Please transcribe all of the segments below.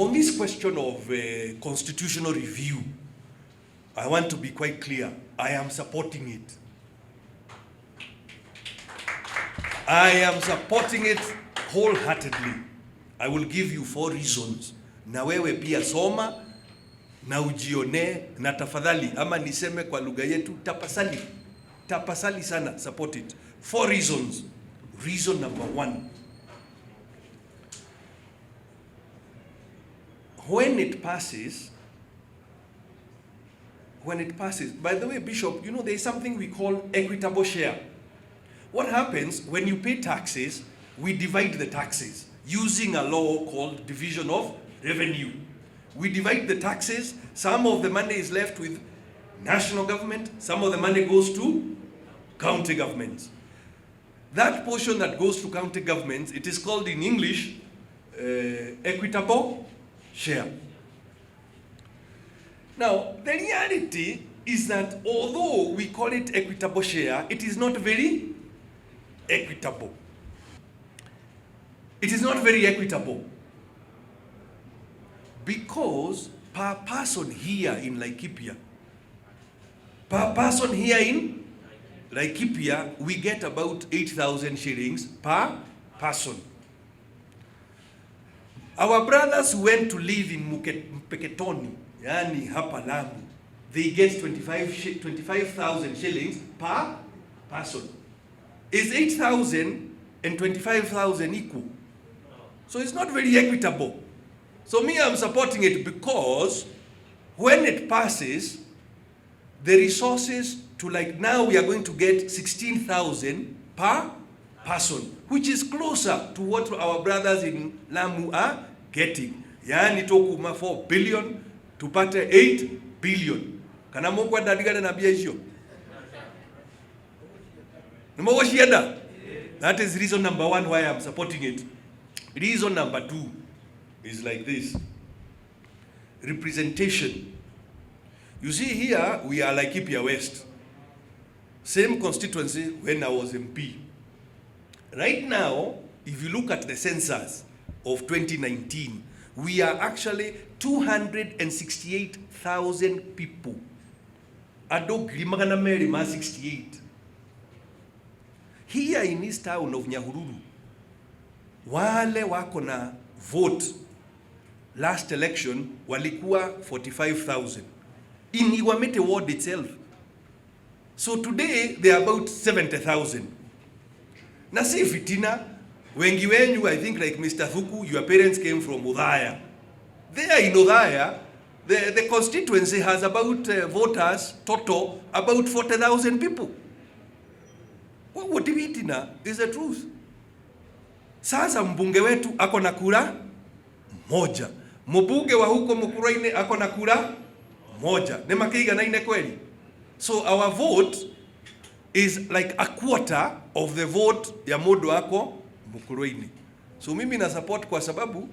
On this question of constitutional review, I want to be quite clear. I am supporting it. I am supporting it wholeheartedly. I will give you 4 reasons. Na wewe pia soma na ujione na tafadhali, ama niseme kwa lugha yetu, tapasali sana, support it. 4 reasons. Reason number 1. When it passes, by the way, Bishop, you know there is something we call equitable share. What happens when you pay taxes, we divide the taxes using a law called division of revenue. We divide the taxes, some of the money is left with national government, some of the money goes to county governments. That portion that goes to county governments, it is called in English equitable share. Now, the reality is that although we call it equitable share, it is not very equitable. It is not very equitable because per person here in Laikipia, we get about 8,000 shillings per person. Our brothers who went to live in Mpeketoni, yani hapa Lamu, they get 25,000 shillings per person. Is 8,000 and 25,000 equal? So it's not very equitable. So me, I'm supporting it because when it passes, the resources to, like now we are going to get 16,000 per person, which is closer to what our brothers in Lamu are getting. Yani tokuma 4 billion tupate 8 billion. Kana Mungu adadigana na bia hiyo. That is reason number 1 why I'm supporting it. Reason number 2 is like this. Representation. You see here, we are Laikipia West. Same constituency when I was MP. Right now, if you look at the census of 2019, we are actually 268,000 people. Adogri magana meri ma 68. Here in this town of Nyahururu, wale wako na vote last election walikuwa 45,000 in Iwamete ward itself. So today they are about 70,000. Na si fitina, wengi wenyu, I think like Mr. Thuku, your parents came from Udhaya. There in Udhaya, the constituency has about voters total about 40,000 people. What fitina is the truth. Sasa mbunge wetu ako na kura moja. Mbunge wa huko Mukuraine ako na kura moja. Ne makiga na ine kweli. So our vote is like a quarter of the vote ya modo ako Mukuraine. So mimi na support kwa sababu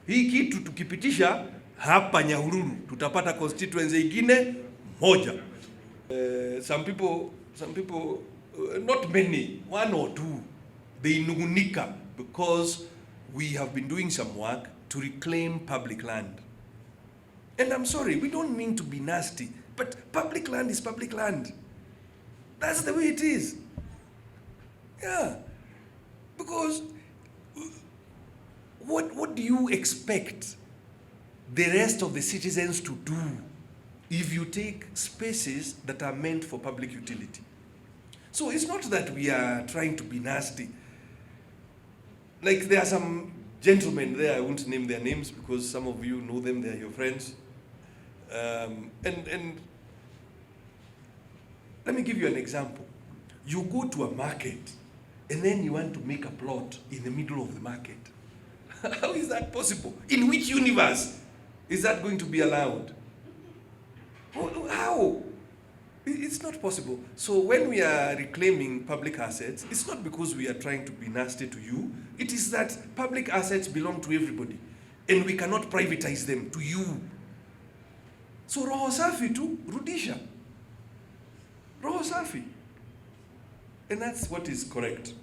hii kitu tukipitisha hapa Nyahururu tutapata constituency ingine moja. Some people, not many, 1 or 2, they nugunika because we have been doing some work to reclaim public land. And I'm sorry, we don't mean to be nasty, but public land is public land. That's the way it is. Yeah. Because what do you expect the rest of the citizens to do if you take spaces that are meant for public utility? So it's not that we are trying to be nasty. Like there are some gentlemen there, I won't name their names because some of you know them, they're your friends. And let me give you an example. You go to a market and then you want to make a plot in the middle of the market. How is that possible? In which universe is that going to be allowed? How? It's not possible. So when we are reclaiming public assets, it's not because we are trying to be nasty to you. It is that public assets belong to everybody. And we cannot privatize them to you. So roho safi tu, rudisha. Roho safi. And that's what is correct.